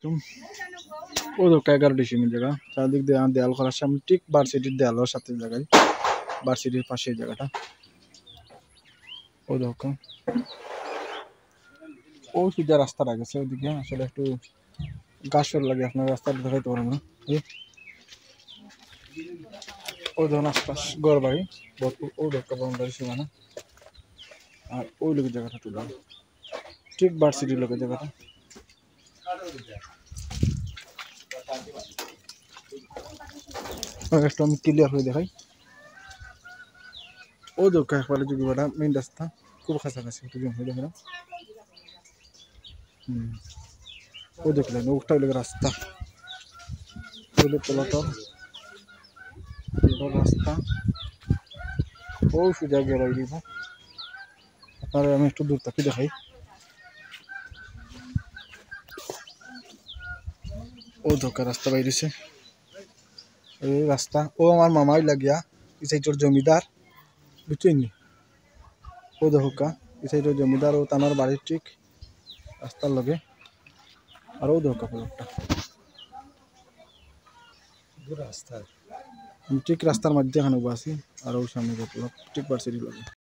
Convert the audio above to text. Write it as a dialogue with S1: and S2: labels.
S1: तुम ও তো 11 ডিসিমেল জায়গা চারদিক দিয়ে দেয়াল করার সামনে ঠিক ভার্সিটির দেয়ালের সাথে জায়গায় ভার্সিটির পাশে এই জায়গাটা ও দেখো ও সিধা রাস্তাটা গেছে ওইদিকে আসলে একটু গাছর লাগে আপনার রাস্তাটা দেখাইতে পারবো না ও ধরুন আশপাশ গড় বাড়ি ও একটা বাউন্ডারি সীমানা আর ওই লোকের জায়গাটা তুলে ঠিক ভার্সিটির লোকের জায়গাটা একটু আমি ক্লিয়ার হয়ে দেখাই ও দোকা একবারে যুগিবাটা মেইন রাস্তা খুব কাছাকাছি একটু জুম হয়ে দেখলাম ও দেখলেন ওটা হলো রাস্তা ওগুলো পোলাটর রাস্তা ও সোজা গিয়ে রয়ে দিব আপনারা আমি একটু দূর থেকে দেখাই ও ধোকা রাস্তা বাইরেছে এই রাস্তা ও আমার মামাই লাগিয়া এই সাইডের জমিদার বুঝছেন ও ধোকা এই সাইডের জমিদার ও তানার বাড়ির ঠিক রাস্তার লগে আর ও ধোকা পোলাটটা রাস্তা ঠিক রাস্তার মধ্যে এখানে আছি আর ওর সামনে ঠিক ভার্সিটি লাগে